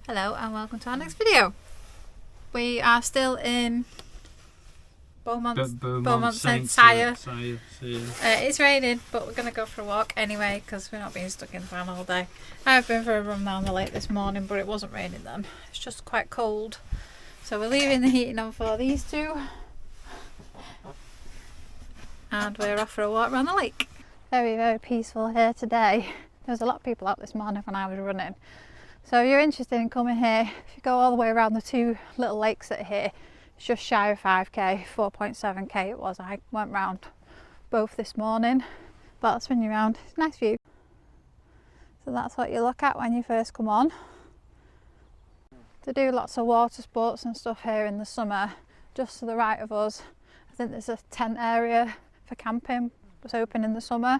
Hello and welcome to our next video. We are still in Beaumont Saint Cyr. It's raining, but we're going to go for a walk anyway because we're not being stuck in the van all day. I've been for a run down the lake this morning, but it wasn't raining then. It's just quite cold. So we're leaving the heating on for these two. And we're off for a walk around the lake. Very, very peaceful here today. There was a lot of people out this morning when I was running. So if you're interested in coming here, if you go all the way around the two little lakes that are here, it's just shy of 5k, 4.7k it was. I went round both this morning, but I'll spin you around. It's a nice view. So that's what you look at when you first come on. They do lots of water sports and stuff here in the summer. Just to the right of us, I think there's a tent area for camping that's open in the summer.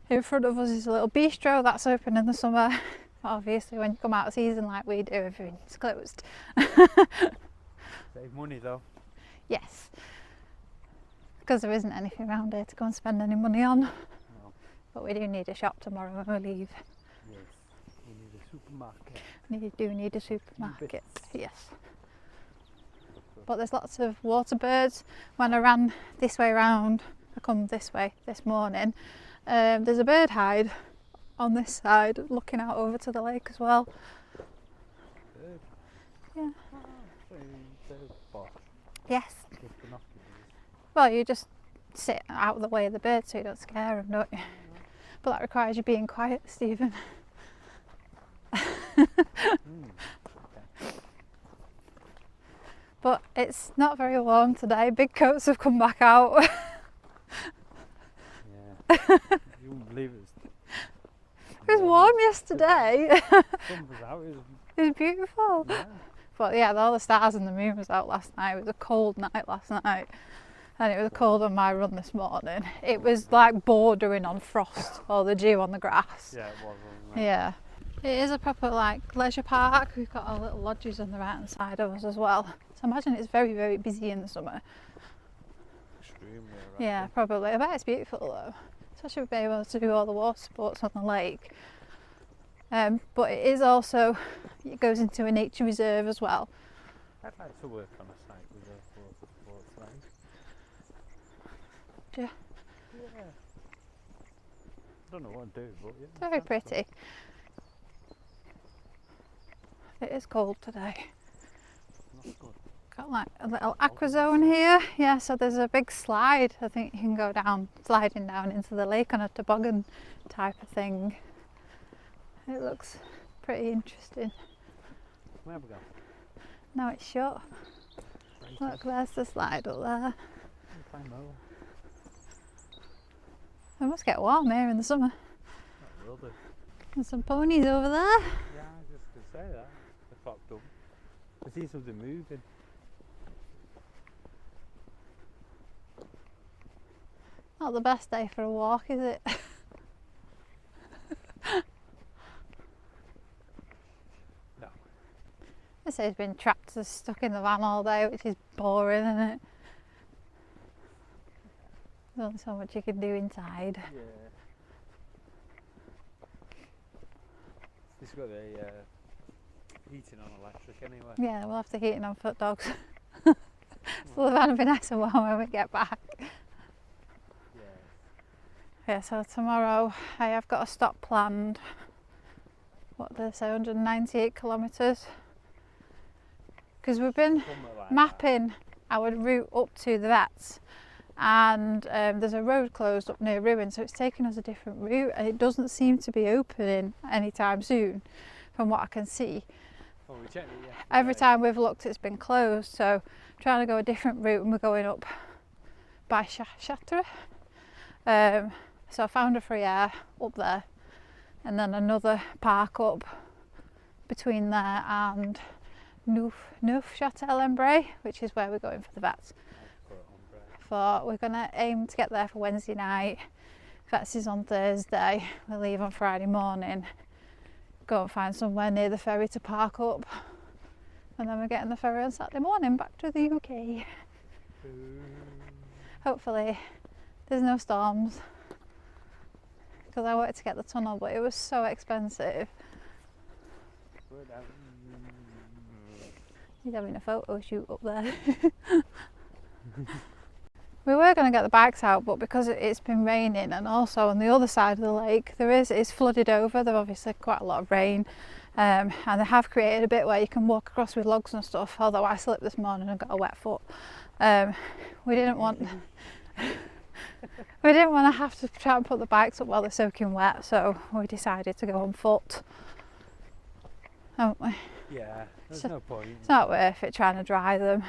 In front of us is a little bistro that's open in the summer. Obviously when you come out of season like we do, everything's closed. Save money though. Yes, because there isn't anything around here to go and spend any money on. No. But we do need a shop tomorrow when we leave. Yes, we need a supermarket. We do need a supermarket, yes. But there's lots of water birds. When I ran this way round, I come this way this morning, there's a bird hide on this side looking out over to the lake as well. Bird? Yeah. Oh, yes. Well, you just sit out of the way of the bird so you don't scare them, don't you? But that requires you being quiet, Stephen. But it's not very warm today. Big coats have come back out. Yeah. You wouldn't believe it. It was warm yesterday. Sun was out. It was beautiful. Yeah. But yeah, all the stars and the moon was out last night. It was a cold night last night. And it was cold on my run this morning. It was like bordering on frost or the dew on the grass. Yeah, it was. Wasn't it? Yeah. It is a proper like leisure park. We've got our little lodges on the right hand side of us as well. So I imagine it's very, very busy in the summer. Extremely. Yeah, probably. I bet it's beautiful though. Especially being able to do all the water sports on the lake. But it is also, it goes into a nature reserve as well. I'd like to work on a site with a water sports lake. Do you? Yeah. I don't know what to do, but yeah. It's very pretty. It is cold today. That's good. Got like a little Aquazone here. Yeah, so there's a big slide. I think you can go down, sliding down into the lake on a toboggan type of thing. It looks pretty interesting. Where have we gone? Now it's shut. Look, there's the slide up there. Climb over. It must get warm here in the summer. That will do. There's some ponies over there. Yeah, I was just going to say that. They're popped up. I see something moving. Not the best day for a walk, is it? No. This has been trapped and stuck in the van all day, which is boring, isn't it? There's only so much you can do inside. Yeah. It's got the heating on electric anyway. Yeah, we'll have to heat it on foot dogs. So the van will be nice and warm when we get back. Yeah, so tomorrow I have got a stop planned. What did they say, 198 kilometres? Because we've been Like mapping our route up to the vets, and there's a road closed up near Ruin, so it's taking us a different route, and it doesn't seem to be opening anytime soon from what I can see. Well, we checked it, yeah. Every time we've looked it's been closed, so I'm trying to go a different route and we're going up by Chatre. So I found a free air up there and then another park up between there and Neufchâtel-en-Bray, which is where we're going for the vets. We're going to aim to get there for Wednesday night. Vets is on Thursday. We'll leave on Friday morning, go and find somewhere near the ferry to park up, and then we're getting the ferry on Saturday morning back to the UK. Hopefully there's no storms, because I wanted to get the tunnel but it was so expensive. We're down He's having a photo shoot up there. We were going to get the bikes out, but because it's been raining, and also on the other side of the lake it's flooded over. There's obviously quite a lot of rain, and they have created a bit where you can walk across with logs and stuff, although I slipped this morning and got a wet foot. We didn't want to have to try and put the bikes up while they're soaking wet, so we decided to go on foot, haven't we? Yeah, there's no point. It's not worth it trying to dry them.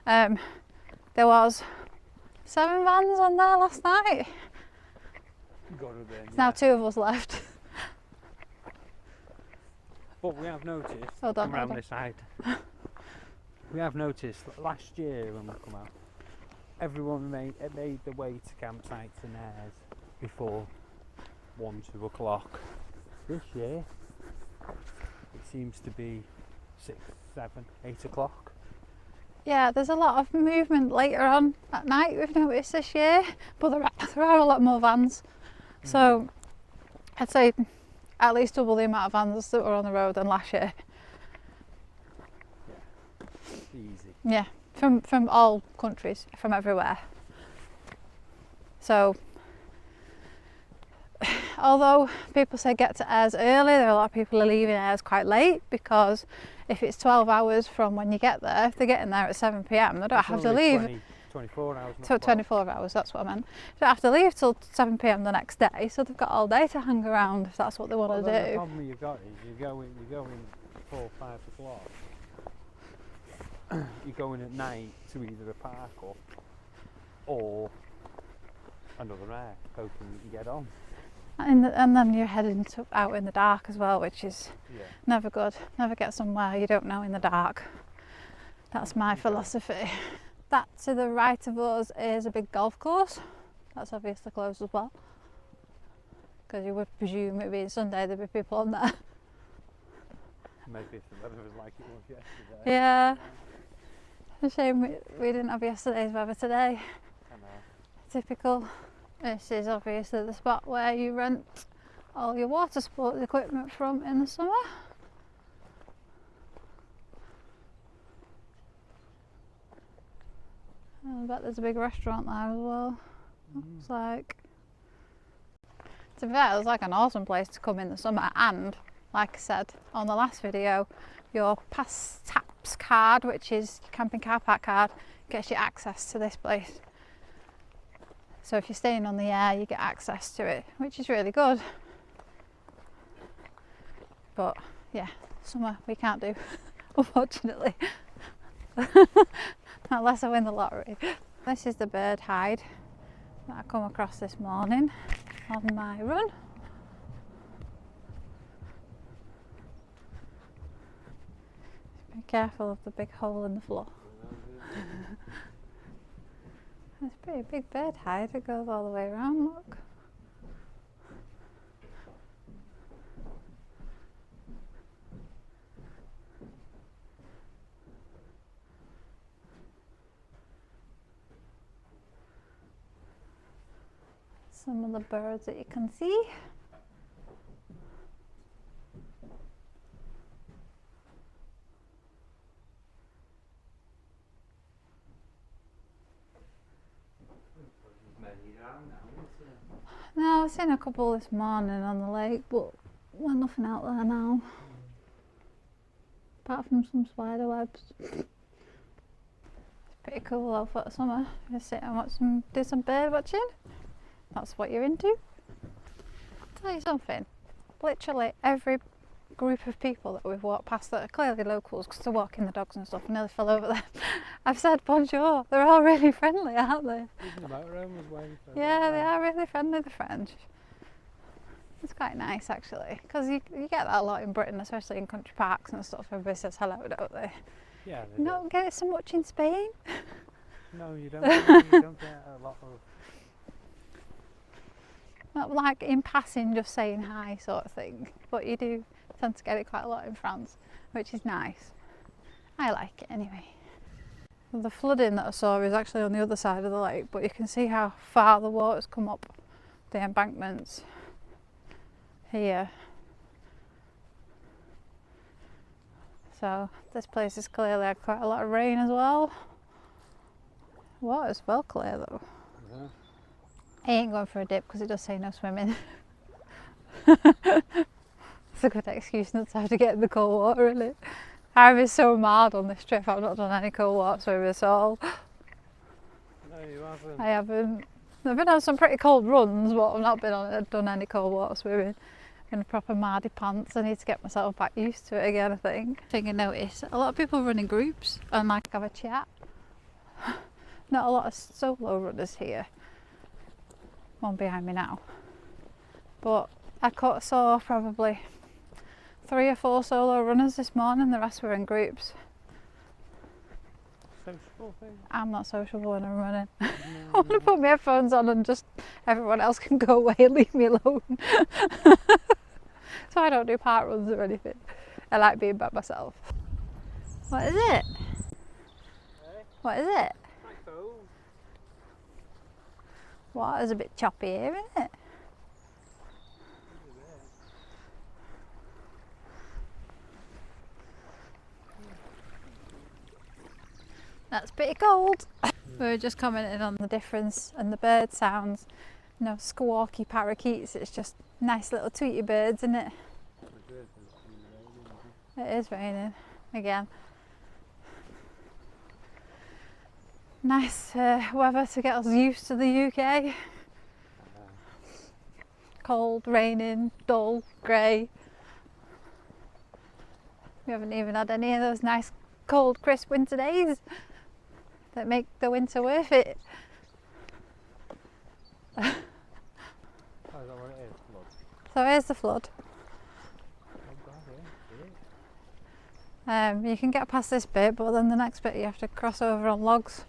There was 7 vans on there last night. There's now 2 of us left. But we have noticed, Hold on, around this side, we have noticed that last year when we come out, everyone made their way to campsites and airs before 1, 2 o'clock. This year, it seems to be 6, 7, 8 o'clock. Yeah, there's a lot of movement later on at night we've noticed this year, but there are a lot more vans. So I'd say at least double the amount of vans that were on the road than last year. Yeah, easy. Yeah, from all countries, from everywhere. So although people say get to Ayres early, there are a lot of people are leaving Ayres quite late, because if it's 12 hours from when you get there, if they're getting there at 7 p.m, they don't have to leave. 24 hours. So 24 hours, that's what I meant. They don't have to leave till 7 p.m. the next day, so they've got all day to hang around if that's what they want to do. The problem you've got is you go in 4, 5 o'clock. You go in at night to either a park or another air, hoping you can get on. And then you're heading out in the dark as well, which is never good. Never get somewhere you don't know in the dark. That's my philosophy. That to the right of us is a big golf course. That's obviously closed as well, because you would presume it being Sunday there'd be people on there. Maybe if the weather was like it was yesterday. Yeah. It's a shame we didn't have yesterday's weather today. I know. Typical. This is obviously the spot where you rent all your water sports equipment from in the summer. I bet there's a big restaurant there as well. Looks like. To be fair, it's like an awesome place to come in the summer, and like I said on the last video, your Pass Taps card, which is your Camping Car Park card, gets you access to this place. So if you're staying on the Aire, you get access to it, which is really good. But yeah, summer we can't do, unfortunately. Unless I win the lottery. This is the bird hide that I come across this morning on my run. Be careful of the big hole in the floor. It's a pretty big bird hide, it goes all the way around, look. Some of the birds that you can see. No, I've seen a couple this morning on the lake, but there's nothing out there now. Apart from some spider webs. It's pretty cool though for the summer. Just sit and watch do some bird watching. That's what you're into. I'll tell you something. Literally every group of people that we've walked past that are clearly locals, because they're walking the dogs and stuff, and nearly fell over them. I've said bonjour. They're all really friendly, aren't they? Even the motorhome was waiting for Yeah, they are really friendly, the French. It's quite nice actually, because you get that a lot in Britain, especially in country parks and stuff. Everybody says hello, don't they? Yeah. You don't get it so much in Spain. No, you don't. You don't get a lot of. Not like in passing, just saying hi sort of thing, but you do tend to get it quite a lot in France, which is nice. I like it anyway. The flooding that I saw is actually on the other side of the lake, but you can see how far the water's come up the embankments here. So this place has clearly had quite a lot of rain as well. Water's well clear though. Yeah. I ain't going for a dip because it does say no swimming. It's a good excuse not to have to get in the cold water, isn't it? I've been so mad on this trip, I've not done any cold water swimming at all. No, you haven't. I haven't. I've been on some pretty cold runs, but I've not done any cold water swimming in proper Mardy pants. I need to get myself back used to it again, I think. I noticed a lot of people run in groups and like have a chat. Not a lot of solo runners here. One behind me now. But I saw probably 3 or 4 solo runners this morning, the rest were in groups. Sociable thing? I'm not sociable when I'm running. No. I want to put my headphones on and just everyone else can go away and leave me alone. So I don't do park runs or anything. I like being by myself. What is it? Hey? What is it? My phone. Water's a bit choppy here, isn't it? That's pretty cold. We were just commenting on the difference and the bird sounds. No squawky parakeets, it's just nice little tweety birds, isn't it? It is raining again. Nice weather to get us used to the UK. Cold, raining, dull, grey. We haven't even had any of those nice cold, crisp winter days that make the winter worth it. Oh, is that what it is? Flood. So here's the flood. Oh God, yeah. You can get past this bit, but then the next bit you have to cross over on logs.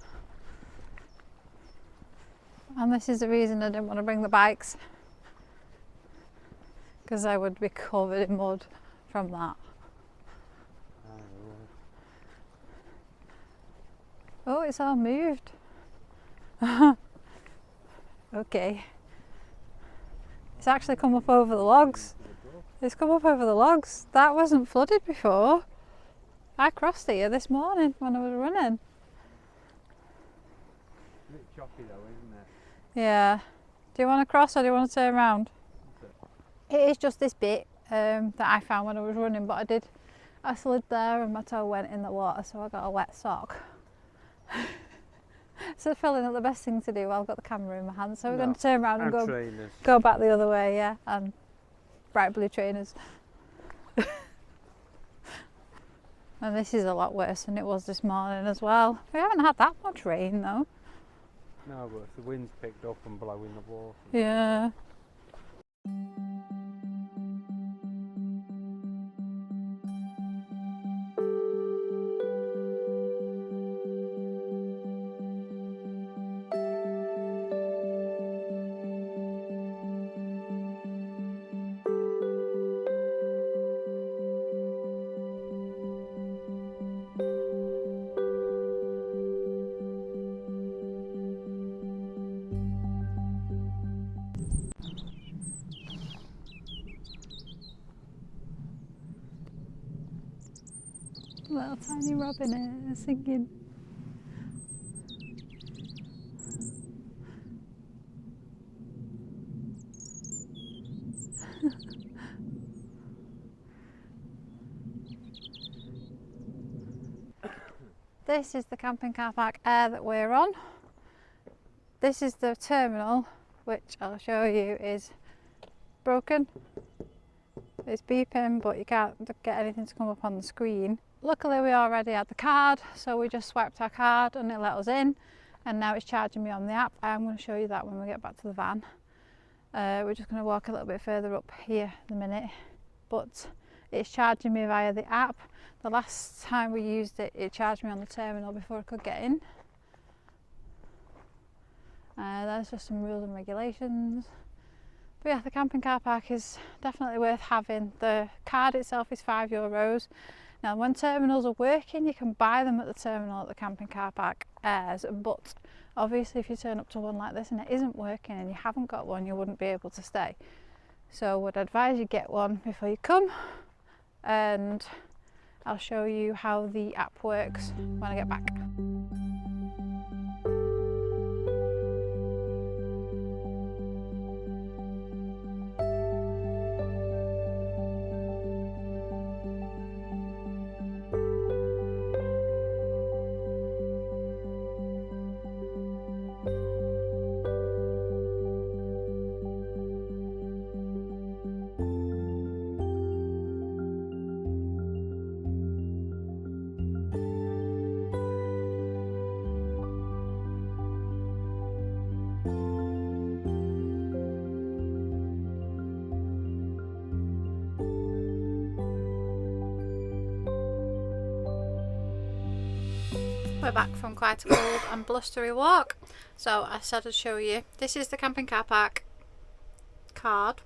And this is the reason I didn't want to bring the bikes, because I would be covered in mud from that. Oh, it's all moved. Okay. It's actually come up over the logs. It's come up over the logs. That wasn't flooded before. I crossed here this morning when I was running. A bit choppy though, isn't it? Yeah. Do you want to cross or do you want to turn around? It is just this bit that I found when I was running, but I slid there and my toe went in the water, so I got a wet sock. So it's probably not the best thing to do while I've got the camera in my hand, so we're going to turn around and go back the other way, yeah, and bright blue trainers. And this is a lot worse than it was this morning as well. We haven't had that much rain though. No, but the wind's picked up and blowing the water. Yeah. Little tiny robin is singing. This is the Camping Car Park Aire that we're on. This is the terminal, which I'll show you is broken. It's beeping, but you can't get anything to come up on the screen. Luckily we already had the card, so we just swiped our card and it let us in, and now it's charging me on the app. I'm going to show you that when we get back to the van. We're just going to walk a little bit further up here in a minute, but it's charging me via the app. The last time we used it, it charged me on the terminal before I could get in. There's just some rules and regulations. But yeah, the camping car park is definitely worth having. The card itself is €5. Now when terminals are working, you can buy them at the terminal at the camping car park Aires, but obviously if you turn up to one like this and it isn't working and you haven't got one, you wouldn't be able to stay. So I would advise you get one before you come, and I'll show you how the app works when I get back. We're back from quite a cold and blustery walk. So I said I'd show you. This is the Camping Car Park card.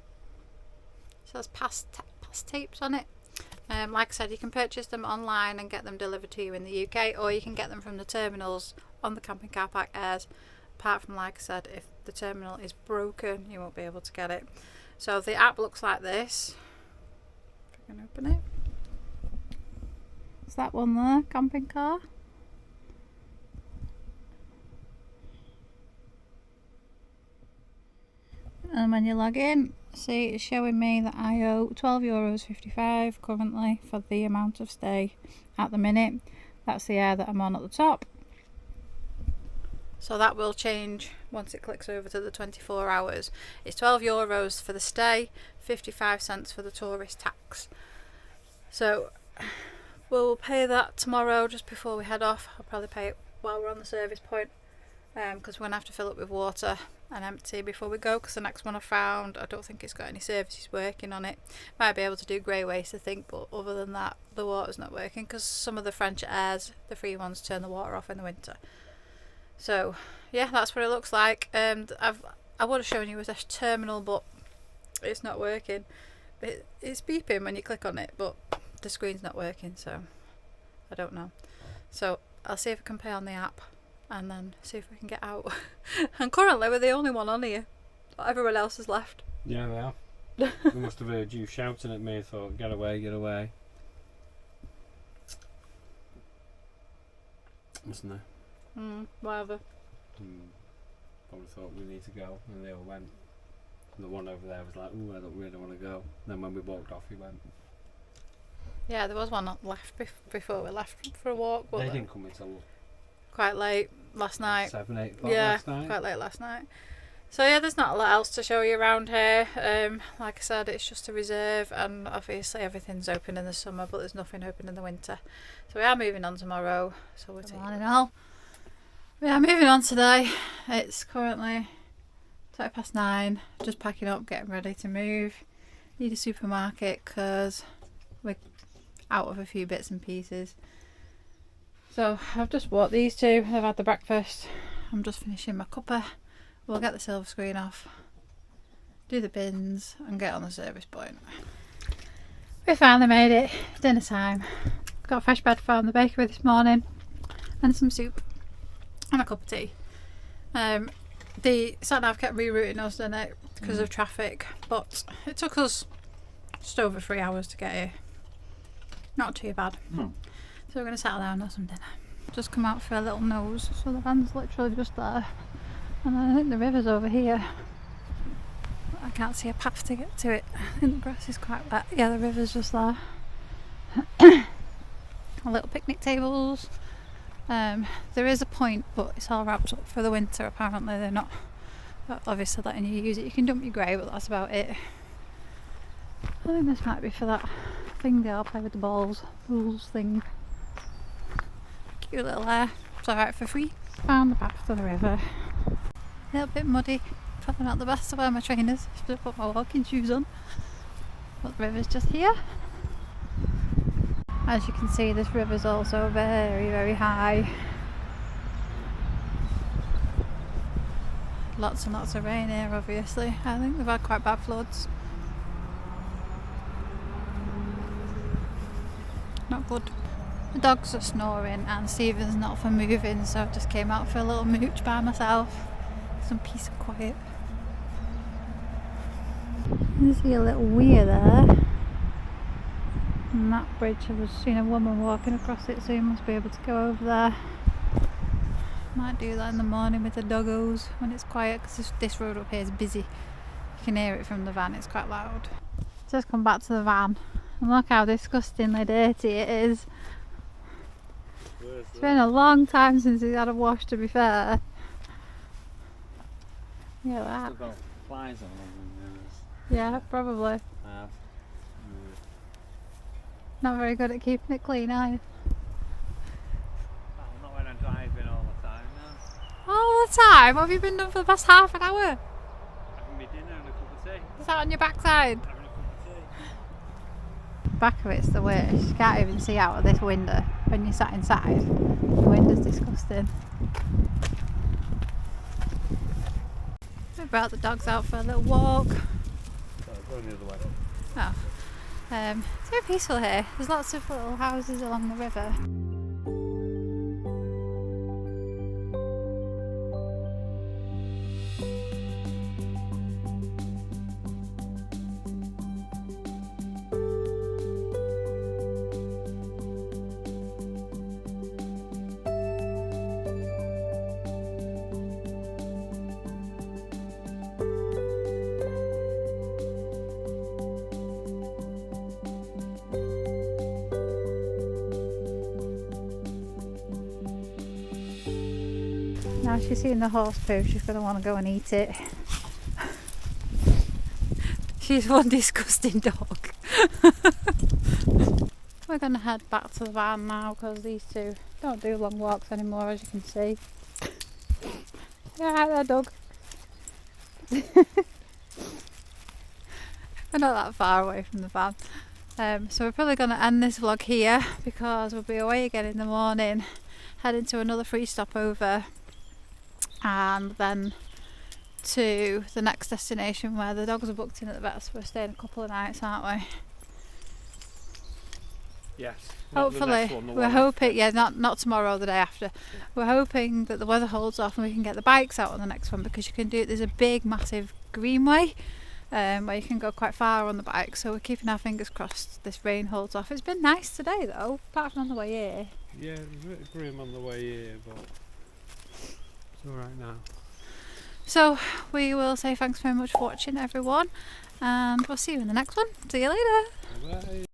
It says pass tapes on it. Like I said, you can purchase them online and get them delivered to you in the UK, or you can get them from the terminals on the Camping Car Park Aires. Apart from, like I said, if the terminal is broken, you won't be able to get it. So the app looks like this. If I can open it. It's that one there, camping car. And when you log in, see it's showing me that I owe €12.55 currently for the amount of stay at the minute. That's the Aire that I'm on at the top. So that will change once it clicks over to the 24 hours. It's €12 for the stay, 55 cents for the tourist tax. So we'll pay that tomorrow just before we head off. I'll probably pay it while we're on the service point, because we're going to have to fill it with water and empty before we go, because the next one I found, I don't think it's got any services working on it. Might be able to do grey waste, I think, but other than that the water's not working, because some of the French Aires, the free ones, turn the water off in the winter. So yeah, that's what it looks like. I would have shown you a terminal, but it's not working. It's beeping when you click on it, but the screen's not working, so I don't know. So I'll see if I can pay on the app and then see if we can get out. And currently we're the only one on here. Everyone else has left. Yeah, they are. They must have heard you shouting at me and thought, get away, get away. Mustn't they? Whatever. Probably thought we need to go, and they all went. And the one over there was like, ooh, I don't really want to go. Then when we walked off, he went. Yeah, there was one left before we left for a walk. But they didn't come until quite late last night. 7, 8 o'clock last night. Quite late last night. So yeah, there's not a lot else to show you around here. Like I said, it's just a reserve, and obviously everything's open in the summer, but there's nothing open in the winter. So we are moving on tomorrow. So we're taking all. We are moving on today. It's currently 9:20. Just packing up, getting ready to move. Need a supermarket because we're out of a few bits and pieces. So I've just bought these two. They've had the breakfast. I'm just finishing my cuppa. We'll get the silver screen off, do the bins and get on the service point. We finally made it. Dinner time. Got a fresh bread from the bakery this morning and some soup and a cup of tea. The sat-nav kept rerouting us, didn't it, because of traffic, but it took us just over 3 hours to get here. Not too bad. So we're going to settle down and have some dinner. Just come out for a little nose, so the van's literally just there, and I think the river's over here. I can't see a path to get to it. I think the grass is quite wet. Yeah, the river's just there. Little picnic tables. There is a point, but it's all wrapped up for the winter apparently. They're not obviously letting you use it. You can dump your grey, but that's about it. I think this might be for that thing they all play with the balls thing. Cute little air. It's alright for free. Found the path to the river. A little bit muddy. Probably not the best to wear my trainers. Just put my walking shoes on. But the river's just here. As you can see, this river's also very, very high. Lots and lots of rain here, obviously. I think they've had quite bad floods. Not good. The dogs are snoring and Stephen's not for moving, so I just came out for a little mooch by myself. Some peace and quiet. You see a little weir there. And that bridge, I've just seen a woman walking across it, so you must be able to go over there. Might do that in the morning with the doggos when it's quiet, because this road up here is busy. You can hear it from the van, it's quite loud. Just come back to the van and look how disgustingly dirty it is. It's been a long time since he's had a wash, to be fair. Yeah, that. Got flies on them. Yeah, probably. Not very good at keeping it clean, are you? Well, not when I'm driving all the time, no. All the time? What have you been doing for the past half an hour? Having my dinner and a cup of tea. Is that on your backside? Having a cup of tea. The back of it's the worst. You can't even see out of this window when you're sat inside. The window's disgusting. We brought the dogs out for a little walk. Going the other way. Oh. It's very peaceful here. There's lots of little houses along the river. Now she's seen the horse poo, she's going to want to go and eat it. She's one disgusting dog. We're going to head back to the van now because these two don't do long walks anymore, as you can see. Yeah, hi there, dog. We're not that far away from the van. So we're probably going to end this vlog here because we'll be away again in the morning, heading to another free stopover, and then to the next destination where the dogs are booked in at the vet, so we're staying a couple of nights, aren't we? Yes. Hopefully, we're hoping, yeah, not tomorrow, the day after. We're hoping that the weather holds off and we can get the bikes out on the next one, because you can do it. There's a big, massive greenway where you can go quite far on the bike, so we're keeping our fingers crossed this rain holds off. It's been nice today though, apart from on the way here. Yeah, it was a bit grim on the way here, but it's alright now. So we will say thanks very much for watching, everyone, and we'll see you in the next one. See you later. Bye.